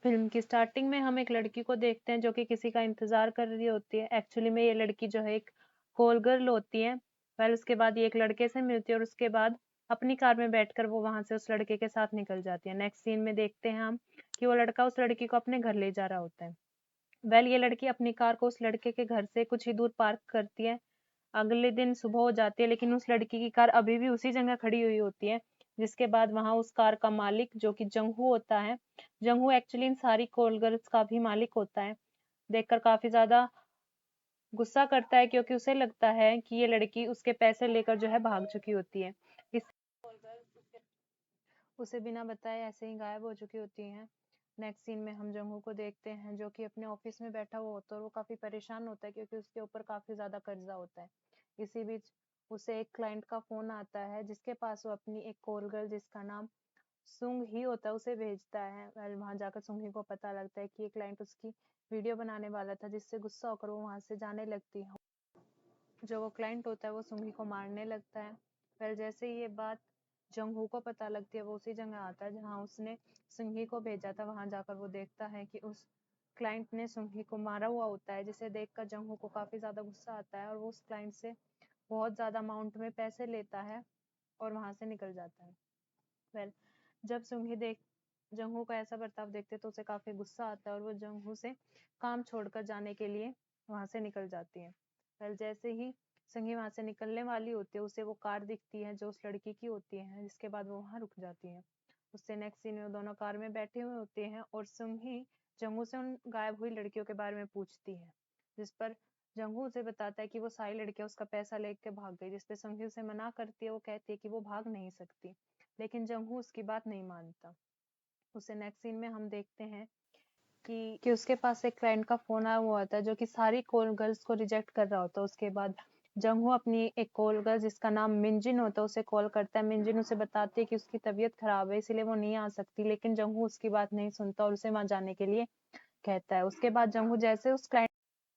Film की starting में हम एक लड़की को देखते हैं जो कि किसी का इंतजार कर रही होती है। एक्चुअली में ये लड़की जो है एक कॉल गर्ल होती है। वेल उसके बाद ये एक लड़के से मिलती है और उसके बाद अपनी कार में बैठकर वो वहां से उस लड़के के साथ निकल जाती है। नेक्स्ट सीन में देखते हैं हम कि वो लड़का उस लड़की को अपने घर ले जा रहा होता है। वेल ये लड़की अपनी कार को उस लड़के के घर से कुछ ही दूर पार्क करती है। अगले दिन सुबह हो जाती है लेकिन उस लड़की की कार अभी भी उसी जगह खड़ी हुई होती है। जिसके बाद वहां उस कार का मालिक जो कि जंगू होता है, जंगू एक्चुअली इन सारी कॉल गर्ल्स का भी मालिक होता है, देखकर काफी ज्यादा गुस्सा करता है क्योंकि उसे लगता है कि ये लड़की उसके पैसे लेकर जो है भाग चुकी होती है। इस उसे बिना बताए ऐसे ही गायब हो चुकी होती हैं। नेक्स्ट सीन में हम जंगू को देखते हैं जो कि अपने ऑफिस में बैठा हुआ होता है और वो काफी परेशान होता है क्योंकि उसके ऊपर काफी ज्यादा कर्जा होता है। इसी बीच उसे एक क्लाइंट का फोन आता है जिसके पास वो अपनी एक कॉल गर्ल जिसका नाम सुंग ही होता है उसे भेजता है। वेल वहां जाकर सुंग ही को पता लगता है कि ये क्लाइंट उसकी वीडियो बनाने वाला था, जिससे गुस्सा होकर वो वहां से जाने लगती है। जो वो क्लाइंट होता है वो सुंगी को मारने लगता है। फिर जैसे ही ये बात जंगहू को पता लगती है वो उसी जगह आता है जहाँ उसने सुंगी को भेजा था। वहां जाकर वो देखता है कि उस क्लाइंट ने सुंगी को मारा हुआ होता है, जिसे देखकर जंगहू को काफी ज्यादा गुस्सा आता है और वो उस क्लाइंट से बहुत ज्यादा अमाउंट में पैसे लेता है और वहां से निकल जाता है। वेल जब सुंगी देख जंगहू का ऐसा बर्ताव देखते तो उसे काफी गुस्सा आता है और वो जंगहू से काम छोड़कर जाने के लिए वहां से निकल जाती है। वेल जैसे ही संगी वहां से निकलने वाली होती है उसे वो कार दिखती है जो उस लड़की की होती है, जिसके बाद वो वहां रुक जाती है। उससे नेक्स्ट सीन में वो दोनों कार में बैठे हुए होते हैं और सुंगी जंगू से उन गायब हुई लड़कियों के बारे में पूछती है, जिस पर जंगू उसे बताता है कि वो सारी लड़कियां उसका पैसा लेके भाग गई, जिसपे संगी उसे मना करती है। वो कहती है कि वो भाग नहीं सकती, लेकिन जंगू उसकी बात नहीं मानता। उसे नेक्स्ट सीन में हम देखते हैं कि उसके पास एक क्लाइंट का फोन आया हुआ होता है जो कि सारी कॉल गर्ल्स को रिजेक्ट कर रहा होता है। उसके बाद जंगू अपनी एक कॉल गर्ल जिसका नाम मिंजिन होता है उसे कॉल करता है। मिंजिन उसे बताती है कि उसकी तबीयत खराब है इसलिए वो नहीं आ सकती, लेकिन जंगू उसकी बात नहीं सुनता और उसे वहां जाने के लिए कहता है। उसके बाद जंगू जैसे उस क्लाइंट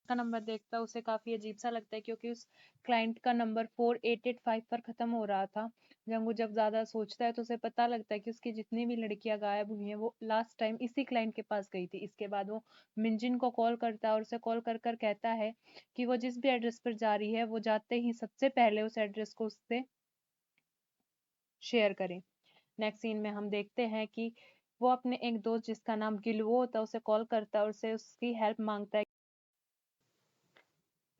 का नंबर देखता है उसे काफी अजीब सा लगता है क्योंकि उस क्लाइंट का नंबर 4885 पर खत्म हो रहा था। जंगू जब ज्यादा सोचता है तो उसे पता लगता है कि उसकी जितनी भी लड़कियां गायब हुई हैं वो लास्ट टाइम इसी क्लाइंट के पास गई थी। इसके बाद वो मिंजिन को कॉल करता है और उसे कॉल कर कर कहता है कि वो जिस भी एड्रेस पर जा रही है वो जाते ही सबसे पहले उस एड्रेस को उससे शेयर करें। नेक्स्ट सीन में हम देखते हैं कि वो अपने एक दोस्त जिसका नाम गिलवो होता है उसे कॉल करता है और उसे उसकी हेल्प मांगता है,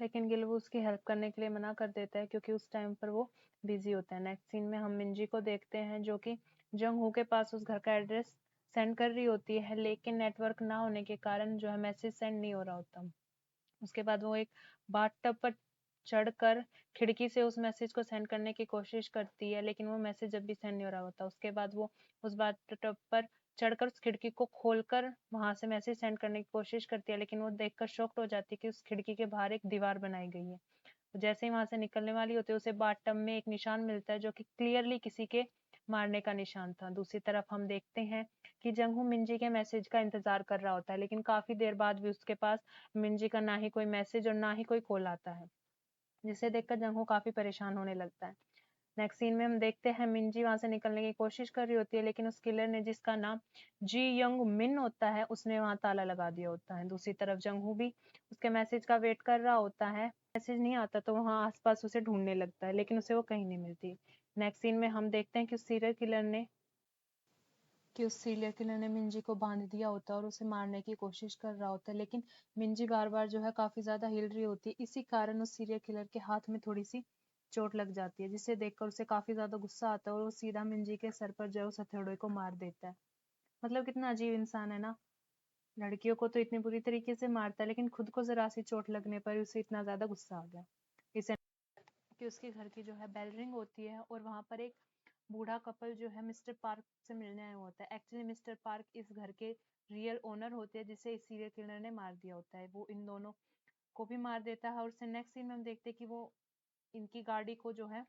लेकिन गिलवू उसकी हेल्प करने के लिए मना कर देता है क्योंकि उस टाइम पर वो बिजी होता है। नेक्स्ट सीन में हम मिंजी को देखते हैं जो कि जंग हू के पास उस घर का एड्रेस सेंड कर रही होती है, लेकिन नेटवर्क ना होने के कारण जो है मैसेज सेंड नहीं हो रहा होता। उसके बाद वो एक बाथटब पर चढ़कर खिड़की से उस मैसेज को सेंड करने की कोशिश करती है, लेकिन वो मैसेज जब भी सेंड नहीं हो रहा होता। उसके बाद वो उस बाथटब पर चढ़कर उस खिड़की को खोलकर वहां से मैसेज सेंड करने की कोशिश करती है, लेकिन वो देखकर शॉक्ड हो जाती है कि उस खिड़की के बाहर एक दीवार बनाई गई है। तो जैसे ही वहां से निकलने वाली होती है उसे बाथटब में एक निशान मिलता है जो कि क्लियरली किसी के मारने का निशान था। दूसरी तरफ हम देखते हैं कि जंगू मिंजी के मैसेज का इंतजार कर रहा होता है, लेकिन काफी देर बाद भी उसके पास मिंजी का ना ही कोई मैसेज और ना ही कोई कॉल आता है, जिसे देखकर जंगू काफी परेशान होने लगता है। नेक्स्ट सीन में हम देखते हैं मिंजी वहां से निकलने की कोशिश कर रही होती है, लेकिन उस किलर ने जिसका नाम जी यंग मिन होता है उसने वहां ताला लगा दिया होता है। दूसरी तरफ जंगू भी उसके मैसेज का वेट कर रहा होता है। मैसेज नहीं आता तो वहां आसपास उसे ढूंढने लगता है, लेकिन उसे वो कहीं नहीं मिलती। नेक्स्ट सीन में हम देखते हैं कि उस सीरियल किलर ने मिंजी को बांध दिया होता है और उसे मारने की कोशिश कर रहा होता है, लेकिन मिंजी बार बार जो है काफी ज्यादा हिल रही होती है। इसी कारण उस सीरियल किलर के हाथ में थोड़ी सी चोट लग जाती है, जिसे देखकर उसे काफी ज्यादा गुस्सा आता है और वो सीधा मिंजी के सर पर जो है उस हथौड़े को मार देता है। मतलब कितना अजीब इंसान है ना, लड़कियों को तो इतनी बुरी तरीके से मारता है लेकिन खुद को जरा सी चोट लगने पर उसे इतना ज्यादा गुस्सा आ गया। इसे कि उसके घर की जो है बेल रिंग होती है और वहां पर एक बूढ़ा कपल जो है मिस्टर पार्क से मिलने आया होता है। एक्चुअली मिस्टर पार्क इस घर के रियल ओनर होते हैं जिसे इस सीरियल किलर ने मार दिया होता है। वो इन दोनों को भी मार देता है और उससे नेक्स्ट सीन में हम देखते हैं कि वो इनकी गाड़ी को जो है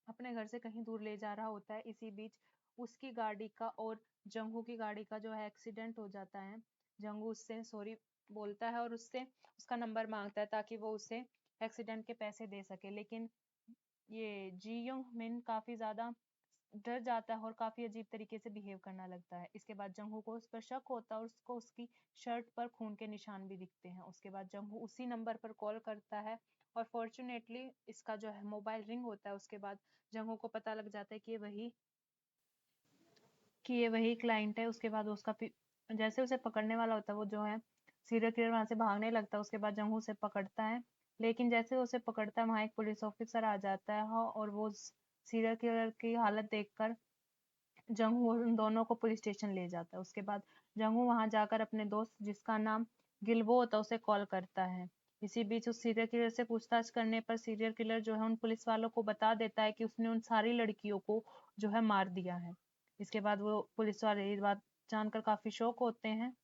अपने घर से कहीं दूर ले जा रहा होता है। इसी बीच उसकी गाड़ी का और जंगू की गाड़ी का जो है एक्सीडेंट हो जाता है। जंगू उससे सॉरी बोलता है और उससे उसका नंबर मांगता है ताकि वो उसे एक्सीडेंट के पैसे दे सके, लेकिन ये जी योंग मिन काफी ज्यादा डर जाता है और काफी अजीब तरीके से बिहेव करना लगता है। इसके बाद जंगू को उस पर शक होता है और उसको उसकी शर्ट पर खून के निशान भी दिखते हैं। उसके बाद जंगू उसी नंबर पर कॉल करता है और फॉर्चुनेटली इसका जो है मोबाइल रिंग होता है। उसके बाद जंगू को पता लग जाता है कि ये वही क्लाइंट है। उसके बाद उसका जैसे उसे पकड़ने वाला होता है वो जो है सीरियल किलर वहां से भागने लगता है। उसके बाद जंगू उसे पकड़ता है, लेकिन जैसे उसे पकड़ता है वहां एक पुलिस ऑफिसर आ जाता है और वो सीरियल किलर की हालत देखकर जंगू उन दोनों को पुलिस स्टेशन ले जाता है। उसके बाद जंगू वहां जाकर अपने दोस्त जिसका नाम गिल्बो होता है उसे कॉल करता है। इसी बीच उस सीरियल किलर से पूछताछ करने पर सीरियल किलर जो है उन पुलिस वालों को बता देता है कि उसने उन सारी लड़कियों को जो है मार दिया है। इसके बाद वो पुलिस वाले ये बात जानकर काफी शौक होते हैं।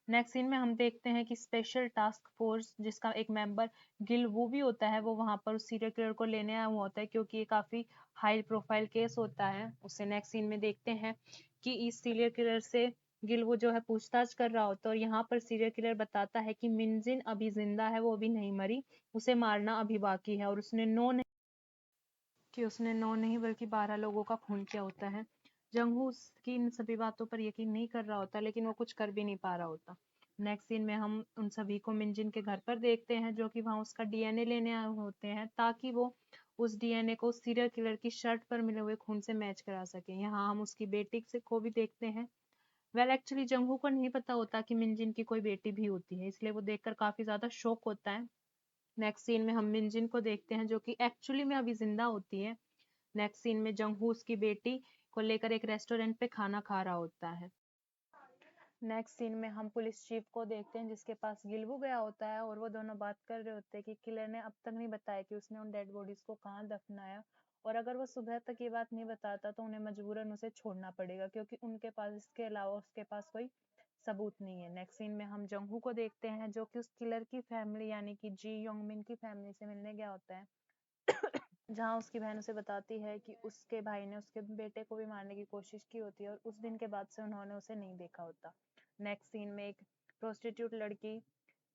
नेक्स्ट सीन में हम देखते हैं कि स्पेशल टास्क फोर्स जिसका एक मेंबर गिल वो भी होता है, वो वहां पर उस सीरियल किलर को लेने आया हुआ होता है क्योंकि ये काफी हाई प्रोफाइल केस होता है। उसे नेक्स्ट सीन में देखते हैं कि इस सीरियल किलर से गिल वो जो है पूछताछ कर रहा होता है और यहाँ पर सीरियल किलर बताता है कि मिनजिन अभी जिंदा है, वो अभी नहीं मरी, उसे मारना अभी बाकी है और उसने 9 नहीं बल्कि 12 लोगों का खून किया होता है। जंगू उसकी इन सभी बातों पर यकीन नहीं कर रहा होता, लेकिन वो कुछ कर भी नहीं पा रहा होता। नेक्स्ट सीन में हम उन सभी को मिंजिन के घर पर देखते हैं जो कि वहां उसका डीएनए लेने आए होते हैं ताकि वो उस डीएनए को सीरियल किलर की शर्ट पर मिले हुए खून से मैच करा सके। यहाँ हम उसकी बेटी से को भी देखते हैं। एक्चुअली जंगू को नहीं पता होता कि मिंजिन की कोई बेटी भी होती है, इसलिए वो देखकर काफी ज्यादा शौक होता है। नेक्स्ट सीन में हम मिंजिन को देखते हैं जो कि एक्चुअली में अभी जिंदा होती है। नेक्स्ट सीन में जंगहू उसकी बेटी को लेकर एक रेस्टोरेंट पे खाना खा रहा होता है। नेक्स्ट सीन में हम पुलिस चीफ को देखते हैं जिसके पास गिलबू गया होता है और वो दोनों बात कर रहे होते हैं कि किलर ने अब तक नहीं बताया कि उसने उन डेड बॉडीज को कहाँ दफनाया, और अगर वो सुबह तक ये बात नहीं बताता तो उन्हें मजबूरन उसे छोड़ना पड़ेगा क्योंकि उनके पास इसके अलावा उसके पास कोई सबूत नहीं है। नेक्स्ट सीन में हम जंगहू को देखते हैं जो कि उस किलर की फैमिली यानी कि जी योंगमिन की फैमिली से मिलने गया होता है, जहाँ उसकी बहन उसे बताती है कि उसके भाई ने उसके बेटे को भी मारने की कोशिश की होती है और उस दिन के बाद से उन्होंने उसे नहीं देखा होता। नेक्स्ट सीन में एक प्रोस्टिट्यूट लड़की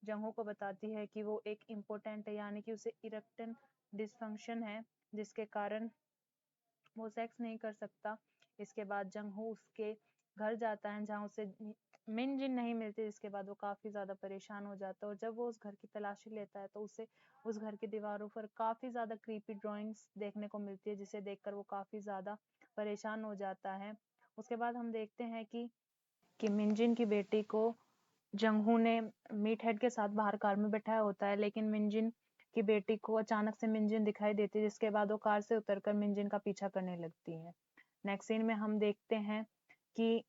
जंगू को बताती है कि वो एक इम्पोर्टेंट है यानी कि उसे इरेक्टन डिसफंक्शन है जिसके कारण वो सेक्स नहीं कर सकता। इसके बाद जंगहू उसके घर जाता है जहाँ उसे मिन जिन नहीं मिलती, जिसके बाद वो काफी ज्यादा परेशान हो जाता है और जब वो उस घर की तलाशी लेता है तो उसे उस घर की दीवारों पर काफी ज्यादा क्रीपी ड्राइंग्स देखने को मिलती है जिसे देखकर वो काफी ज्यादा परेशान हो जाता है। उसके बाद हम देखते हैं कि मिनजिन की बेटी को जंगहू ने मीट हेड के साथ बाहर कार में बैठाया होता है, लेकिन मिनजिन की बेटी को अचानक से मिनजिन दिखाई देती है जिसके बाद वो कार से उतरकर मिनजिन का पीछा करने लगती है। नेक्स्ट सीन में हम देखते हैं कि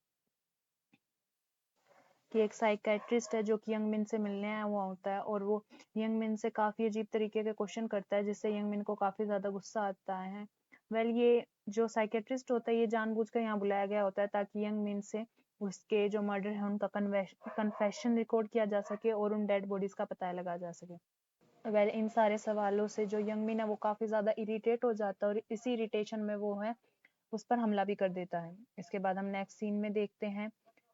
एक साइकेट्रिस्ट है जो कि यंग मिन से मिलने आया हुआ होता है और वो यंग मिन से काफी अजीब तरीके के क्वेश्चन करता है जिससे यंग मिन को काफी ज्यादा गुस्सा आता है। ये जो साइकेट्रिस्ट होता है ये जानबूझकर यहाँ बुलाया गया होता है ताकि यंग मिन से उसके जो मर्डर है उनका कन्फेशन रिकॉर्ड किया जा सके और उन डेड बॉडीज का पता लगाया जा सके। इन सारे सवालों से जो यंग मिन है वो काफी ज्यादा इरिटेट हो जाता है और इसी इरिटेशन में वो है उस पर हमला भी कर देता है। इसके बाद हम नेक्स्ट सीन में देखते हैं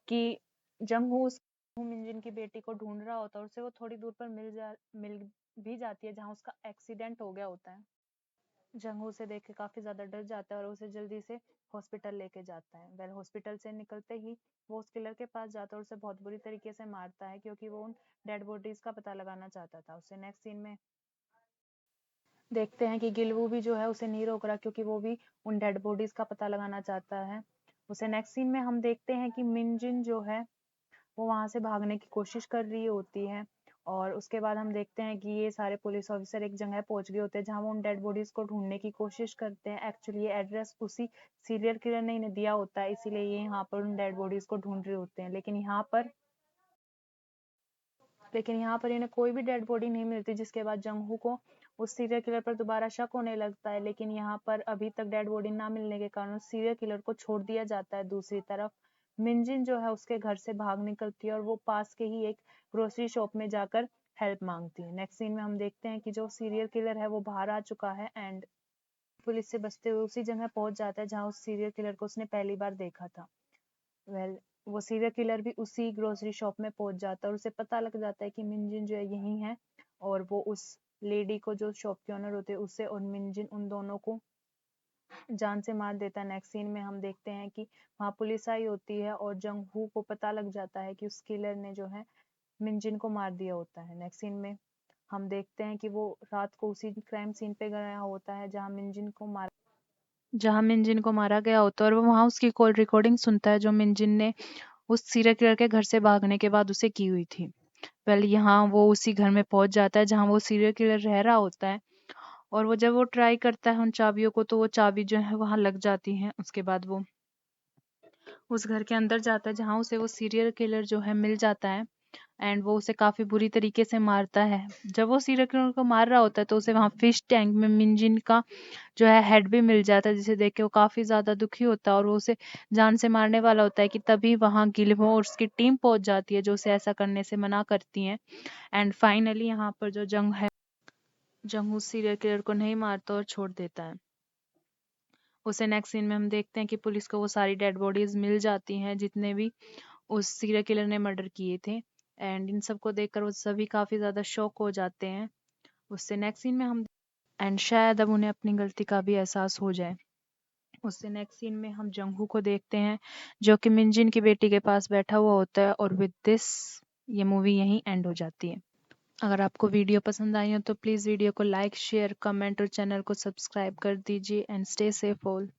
कि जंगहू उस मिंजिन की बेटी को ढूंढ रहा होता है और उसे वो थोड़ी दूर पर मिल भी जाती है जहाँ उसका एक्सीडेंट हो गया होता है। जंगहू उसे देख के काफी ज्यादा डर जाता है और उसे जल्दी से हॉस्पिटल लेके जाता है। हॉस्पिटल से निकलते ही वो उस किलर के पास जाता है और उसे बहुत बुरी तरीके से मारता है क्योंकि वो उन डेड बॉडीज का पता लगाना चाहता था। उसे नेक्स्ट सीन में देखते हैं कि गिलवू भी जो है उसे नहीं रोक रहा क्योंकि वो भी उन डेड बॉडीज का पता लगाना चाहता है। उसे नेक्स्ट सीन में हम देखते हैं कि मिनजिन जो है वो वहां से भागने की कोशिश कर रही होती है और उसके बाद हम देखते हैं कि ये सारे पुलिस ऑफिसर एक जगह पहुंच गए होते हैं जहां वो उन डेड बॉडीज को ढूंढने की कोशिश करते हैं। एक्चुअली ये एड्रेस उसी सीरियल किलर ने इन्हें दिया होता है, इसीलिए ये यहाँ पर उन डेड बॉडीज को ढूंढ रहे होते हैं, लेकिन यहाँ पर इन्हें कोई भी डेड बॉडी नहीं मिलती जिसके बाद जंगहू को उस सीरियल किलर पर दोबारा शक होने लगता है। लेकिन यहाँ पर अभी तक डेड बॉडी ना मिलने के कारण सीरियल किलर को छोड़ दिया जाता है। दूसरी तरफ मिंजिन जो है उसके घर से भाग निकलती है और वो पास के ही एक ग्रोसरी शॉप में जाकर हेल्प मांगती है। नेक्स्ट सीन में हम देखते हैं कि जो सीरियल किलर है वो बाहर आ चुका है एंड पुलिस से बचते हुए उसी जगह पहुंच जाता है जहाँ उस सीरियल किलर को उसने पहली बार देखा था। वो सीरियल किलर भी उसी ग्रोसरी शॉप में पहुंच जाता है और उसे पता लग जाता है कि मिंजिन जो है यही है और वो उस लेडी को जो शॉप के ओनर होते हैं उससे और मिंजिन उन दोनों को जान से मार देता है। नेक्स्ट सीन में हम देखते हैं कि वहाँ पुलिस आई होती है और जंग हू को पता लग जाता है कि उस किलर ने जो है मिनजिन को मार दिया होता है। नेक्स्ट सीन में हम देखते हैं कि वो रात को उसी क्राइम सीन पे गया होता है जहाँ मिनजिन को मारा गया होता है, और वो वहाँ उसकी कॉल रिकॉर्डिंग सुनता है जो मिनजिन ने उस सीरियल किलर के घर से भागने के बाद उसे की हुई थी। पहले यहाँ वो उसी घर में पहुंच जाता है जहाँ वो सीरियल किलर रह रहा होता है, और वो जब वो ट्राई करता है उन चाबियों को तो वो चाबी जो है वहाँ लग जाती है। उसके बाद वो उस घर के अंदर जाता है जहाँ उसे वो सीरियल किलर जो है मिल जाता है, एंड वो उसे काफी बुरी तरीके से मारता है। जब वो सीरियल किलर को मार रहा होता है तो उसे वहाँ फिश टैंक में मिंजिन का जो है हेड भी मिल जाता है, जिसे देख के वो काफी ज्यादा दुखी होता है और वो उसे जान से मारने वाला होता है कि तभी वहाँ गिल्मोर और उसकी टीम पहुंच जाती है जो उसे ऐसा करने से मना करती है। एंड फाइनली यहाँ पर जो जंग है, जंग उस सीरियल किलर को नहीं मारता और छोड़ देता है उसे। नेक्स्ट सीन में हम देखते हैं कि पुलिस को वो सारी डेड बॉडीज मिल जाती हैं जितने भी उस सीरियल किलर ने मर्डर किए थे, एंड इन सबको देखकर वो सभी काफी ज्यादा शॉक हो जाते हैं। उससे नेक्स्ट सीन में हम एंड शायद अब उन्हें अपनी गलती का भी एहसास हो जाए। उससे नेक्स्ट सीन में हम जंगू को देखते हैं जो कि मिंजिन की बेटी के पास बैठा हुआ होता है, और विद दिस ये मूवी यहीं एंड हो जाती है। अगर आपको वीडियो पसंद आई हो तो प्लीज़ वीडियो को लाइक शेयर कमेंट और चैनल को सब्सक्राइब कर दीजिए, एंड स्टे सेफ ऑल।